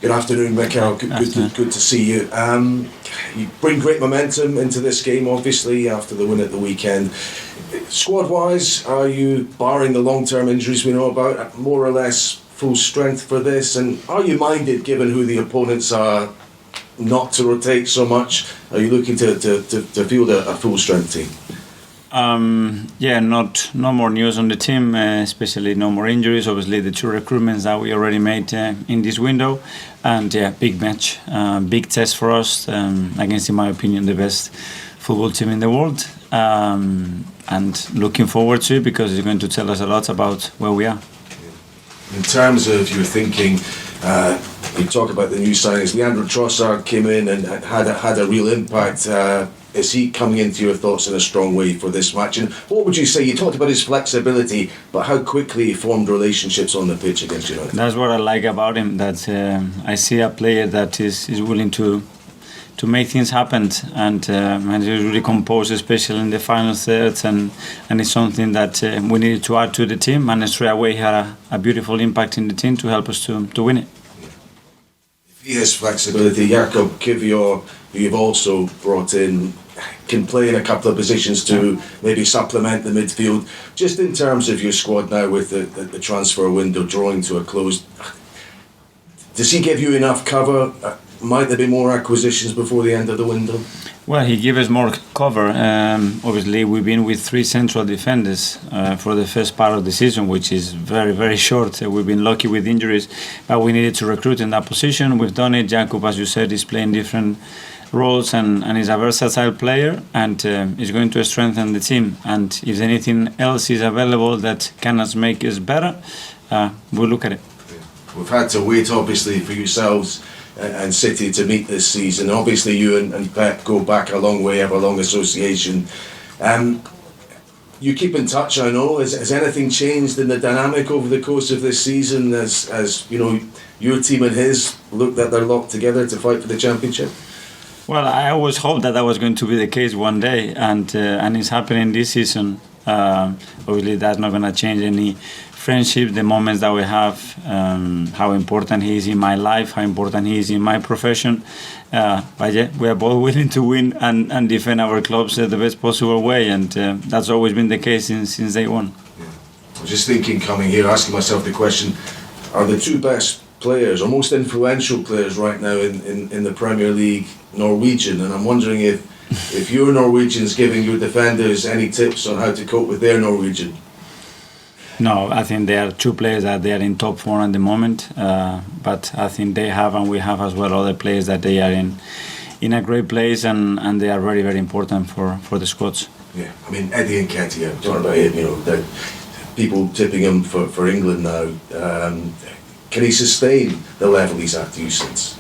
Good afternoon, Mikel. Good to see you. You bring great momentum into this game, obviously, after the win at the weekend. Squad-wise, are you, barring the long-term injuries we know about, more or less full strength for this? And are you minded, given who the opponents are, not to rotate so much? Are you looking to field a full-strength team? No more news on the team, especially no more injuries. Obviously, the 2 recruitments that we already made in this window, and big match, big test for us against, in my opinion, the best football team in the world, and looking forward to it because it's going to tell us a lot about where we are. In terms of your thinking, you talk about the new signings. Leandro Trossard came in and had a real impact. Is he coming into your thoughts in a strong way for this match? And what would you say? You talked about his flexibility, but how quickly he formed relationships on the pitch against United. That's what I like about him, that I see a player that is willing to make things happen, and he's really composed, especially in the final thirds, and it's something that we needed to add to the team, and straight away he had a beautiful impact in the team to help us to win it. If he has flexibility, Jakub Kiwior, who you've also brought in, can play in a couple of positions to maybe supplement the midfield. Just in terms of your squad now, with the transfer window drawing to a close, does he give you enough cover? Might there be more acquisitions before the end of the window? Well, he gives us more cover. Obviously, we've been with 3 central defenders for the first part of the season, which is very, very short. We've been lucky with injuries, but we needed to recruit in that position. We've done it. Jakub, as you said, is playing different roles and is a versatile player, and is going to strengthen the team. And if anything else is available that can make us better, we'll look at it. We've had to wait, obviously, for yourselves and City to meet this season. Obviously, you and Pep go back a long way, have a long association. You keep in touch, I know. Has anything changed in the dynamic over the course of this season as you know, your team and his look that they're locked together to fight for the championship? Well, I always hoped that was going to be the case one day, and it's happening this season. Obviously, that's not going to change any friendship, the moments that we have, how important he is in my life, how important he is in my profession. But yeah, we are both willing to win and defend our clubs the best possible way, and that's always been the case since day one. Yeah. I was just thinking, coming here, asking myself the question, are the 2 best players or most influential players right now in the Premier League Norwegian? And I'm wondering if your Norwegian's giving your defenders any tips on how to cope with their Norwegian. No, I think there are 2 players that they are in top form at the moment, but I think they have, and we have as well, other players that they are in a great place, and they are very, very important for the squads. Yeah, I mean, Eddie and Nketiah, talking about him, you know, people tipping him for England now. Can he sustain the level he's at, do you sense?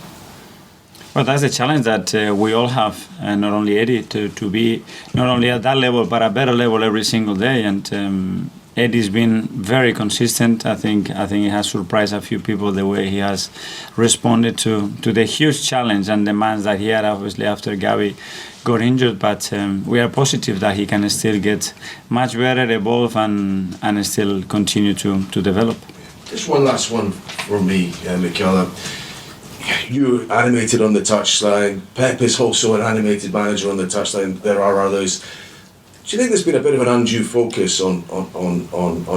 Well, that's a challenge that we all have, and not only Eddie, to be not only at that level, but a better level every single day. And Eddie's been very consistent. I think he has surprised a few people the way he has responded to the huge challenge and demands that he had, obviously, after Gabi got injured. But we are positive that he can still get much better, evolve, and still continue to develop. Just one last one for me, Mikel. You animated on the touchline. Pep is also an animated manager on the touchline. There are others. Do you think there's been a bit of an undue focus on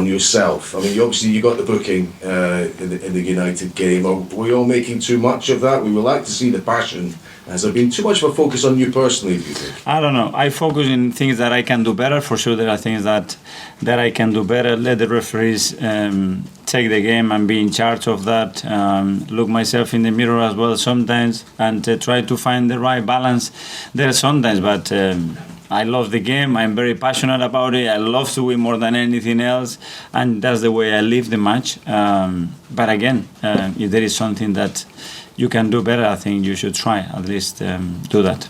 yourself? I mean, you got the booking in the United game. Are we all making too much of that? We would like to see the passion. Has there been too much of a focus on you personally, do you think? I don't know. I focus in things that I can do better. For sure, there are things that I can do better. Let the referees take the game and be in charge of that. Look myself in the mirror as well sometimes, and try to find the right balance there sometimes. But I love the game. I'm very passionate about it. I love to win more than anything else, and that's the way I live the match. But again, if there is something that you can do better, I think you should try at least do that.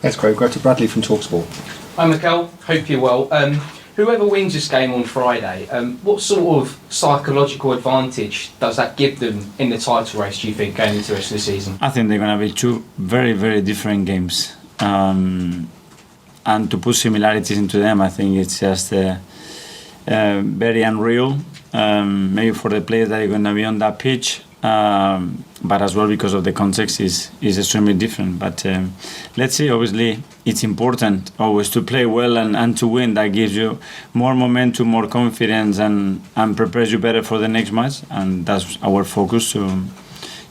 That's great. Go to Bradley from TalkSport. Hi Mikel, hope you're well. Whoever wins this game on Friday, what sort of psychological advantage does that give them in the title race, do you think, going into the rest of the season? I think they're going to be 2 very, very different games. And to put similarities into them, I think it's just very unreal. Maybe for the players that are going to be on that pitch, but as well because of the context is extremely different. But let's see. Obviously, it's important always to play well and to win. That gives you more momentum, more confidence, and prepares you better for the next match. And that's our focus to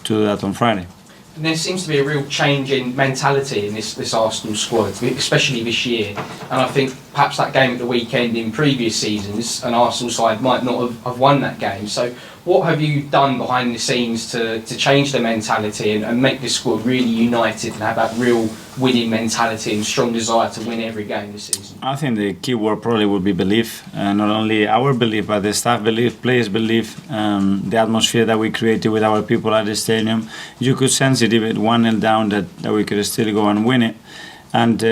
do that on Friday. And there seems to be a real change in mentality in this Arsenal squad, especially this year. And I think perhaps that game at the weekend in previous seasons, an Arsenal side might not have won that game. So what have you done behind the scenes to change the mentality and make this squad really united and have that real winning mentality and strong desire to win every game this season? I think the key word probably would be belief. Not only our belief, but the staff belief, players belief, the atmosphere that we created with our people at the stadium. You could sense it even 1-0 down that we could still go and win it. And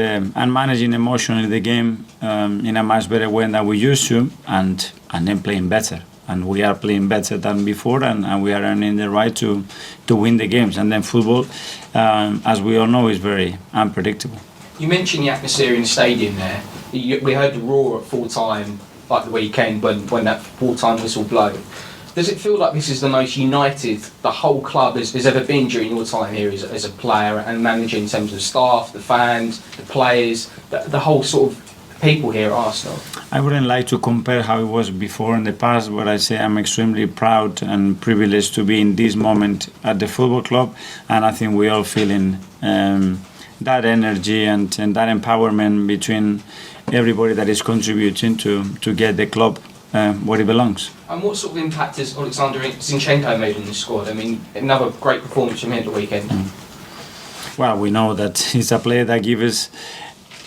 managing emotionally the game in a much better way than we used to, and then playing better. And we are playing better than before, and we are earning the right to win the games. And then football, as we all know, is very unpredictable. You mentioned the atmosphere in the stadium there. We heard the roar at full time, like the weekend when that full time whistle blew. Does it feel like this is the most united the whole club has ever been during your time here as a player and manager, in terms of staff, the fans, the players, the whole sort of people here at Arsenal? I wouldn't like to compare how it was before in the past, but I say I'm extremely proud and privileged to be in this moment at the football club, and I think we all feeling that energy and that empowerment between everybody that is contributing to get the club where it belongs. And what sort of impact has Alexander Zinchenko made on the squad? I mean, another great performance from him at the weekend. Well, we know that he's a player that gives us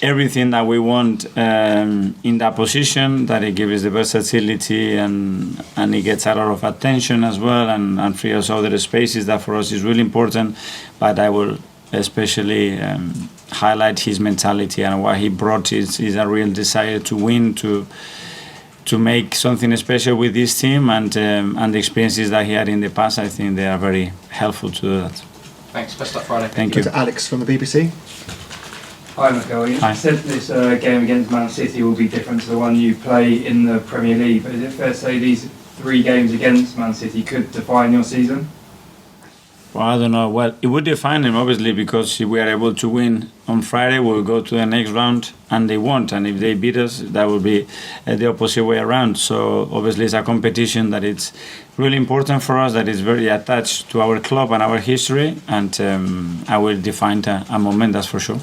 everything that we want in that position, that he gives us the versatility and he gets a lot of attention as well and free us other spaces. That for us is really important. But I will especially highlight his mentality, and what he brought is a real desire to win, to make something special with this team, and the experiences that he had in the past. I think they are very helpful to do that. Thanks. Best luck Friday. Thank you. To Alex from the BBC. Hi Mikel, you Hi. said this game against Man City will be different to the one you play in the Premier League, but is it fair to say these 3 games against Man City could define your season? Well, I don't know. Well, it would define them, obviously, because if we are able to win on Friday, we'll go to the next round, and they won't. And if they beat us, that will be the opposite way around. So, obviously, it's a competition that it's really important for us, that is very attached to our club and our history, and I will define a moment, that's for sure.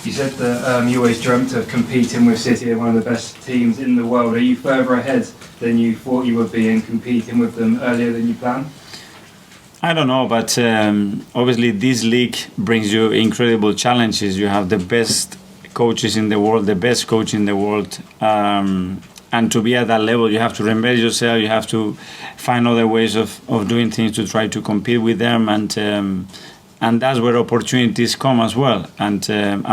You said that you always dreamt of competing with City, one of the best teams in the world. Are you further ahead than you thought you would be in competing with them earlier than you planned? I don't know, but obviously this league brings you incredible challenges. You have the best coaches in the world, the best coach in the world, and to be at that level, you have to reinvent yourself. You have to find other ways of doing things to try to compete with them, and that's where opportunities come as well. And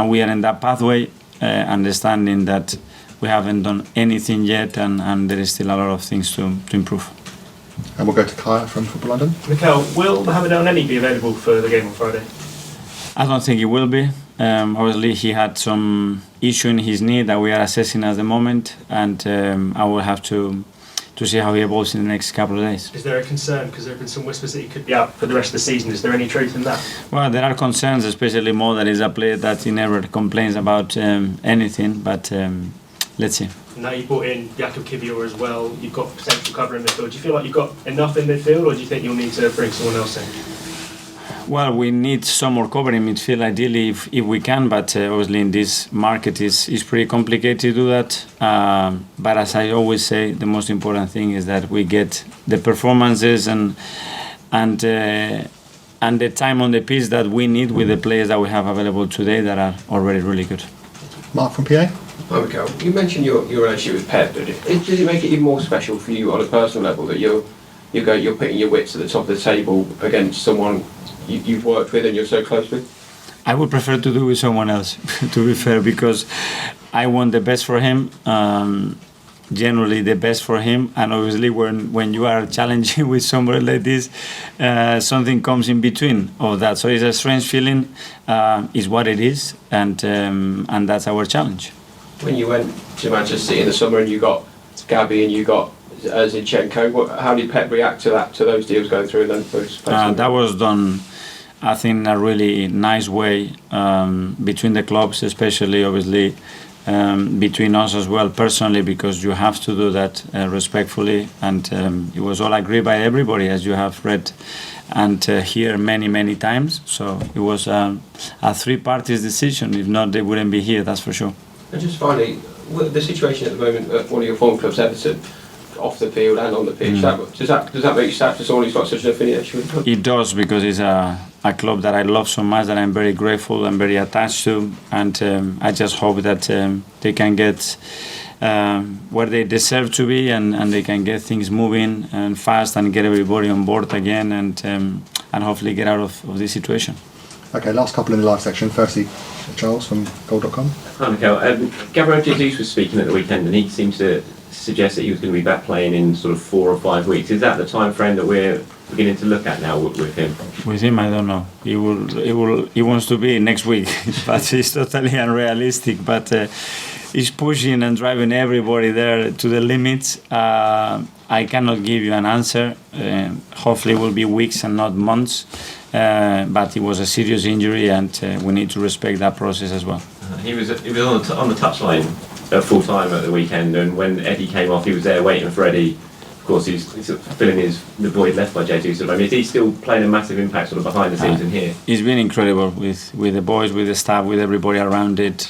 we are in that pathway, understanding that we haven't done anything yet, and there is still a lot of things to improve. And we'll go to Kaya from Football London. Mikel, will Mohamed Elneny be available for the game on Friday? I don't think he will be. Obviously, he had some issue in his knee that we are assessing at the moment, and I will have to see how he evolves in the next couple of days. Is there a concern, because there have been some whispers that he could be out for the rest of the season? Is there any truth in that? Well, there are concerns, especially Mo, that is a player that he never complains about anything, but let's see. Now you brought in Jakub Kiwior as well, you've got potential cover in midfield. Do you feel like you've got enough in midfield, or do you think you'll need to bring someone else in? Well, we need some more cover in midfield, ideally, if we can, but obviously in this market is pretty complicated to do that. But as I always say, the most important thing is that we get the performances and the time on the pitch that we need with the players that we have available today that are already really good. Mark from PA. Hi Mikel, you mentioned your relationship with Pep. Does it make it even more special for you on a personal level that you're putting your wits at the top of the table against someone you've worked with and you're so close with? I would prefer to do it with someone else, to be fair, because I want the best for him, generally the best for him, and obviously when you are challenging with somebody like this, something comes in between of that. So it's a strange feeling, is what it is, and that's our challenge. When you went to Manchester City in the summer and you got Gabby and you got Zinchenko. How did Pep react to that, to those deals going through? And those That was done, I think, in a really nice way between the clubs, especially obviously between us as well personally, because you have to do that respectfully, and it was all agreed by everybody, as you have read and hear many times. So it was a three-parties decision. If not, they wouldn't be here, that's for sure. And just finally, the situation at the moment at one of your former clubs, Everton, off the field and on the pitch, does that make you sad for someone who's got such an affiliation with the club? It does, because it's a club that I love so much, that I'm very grateful and very attached to, and I just hope that they can get where they deserve to be, and they can get things moving and fast and get everybody on board again, and hopefully get out of this situation. Okay, last couple in the live section. Firstly, Charles from Goal.com. Hi, Mikel. Gabriel Jesus was speaking at the weekend, and he seemed to suggest that he was going to be back playing in sort of 4 or 5 weeks. Is that the time frame that we're beginning to look at now with him? With him, I don't know. He wants to be next week, but it's totally unrealistic. But he's pushing and driving everybody there to the limits. I cannot give you an answer. Hopefully, it will be weeks and not months. But it was a serious injury, and we need to respect that process as well. He was on the touchline full time at the weekend, and when Eddie came off, he was there waiting for Eddie. Of course, he's sort of filling the void left by Jesus. I mean, is he still playing a massive impact sort of behind the scenes in here? He's been incredible with the boys, with the staff, with everybody around it.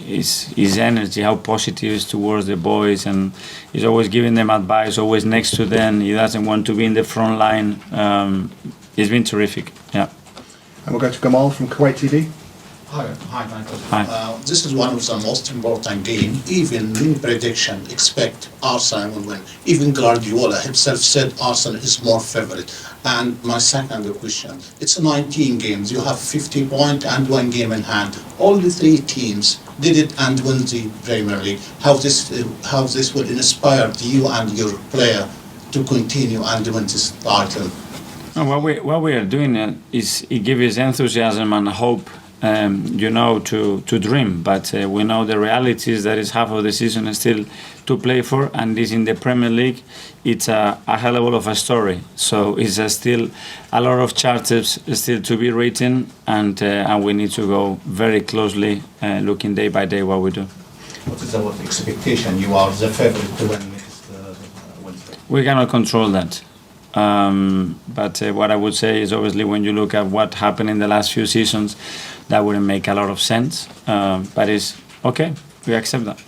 His energy, how positive he is towards the boys, and he's always giving them advice, always next to them. He doesn't want to be in the front line. He's been terrific. Yeah. And we'll go to Gamal from Kuwait TV. Hi, Michael. Hi. This is one of the most important game. Even in prediction, expect Arsenal will win. Even Guardiola himself said Arsenal is more favorite. And my second question, it's 19 games. You have 50 points and 1 game in hand. All the 3 teams did it and win the Premier League. How this will inspire you and your player to continue and win this title? What we are doing is it gives enthusiasm and hope, to dream. But we know the reality is that it's half of the season still to play for, and this in the Premier League, it's a hell of a lot of a story. So it's still a lot of chapters still to be written, and we need to go very closely, looking day by day what we do. What is our expectation? You are the favorite to win next Wednesday. We cannot control that. But what I would say is, obviously, when you look at what happened in the last few seasons, that wouldn't make a lot of sense. But it's okay. We accept that.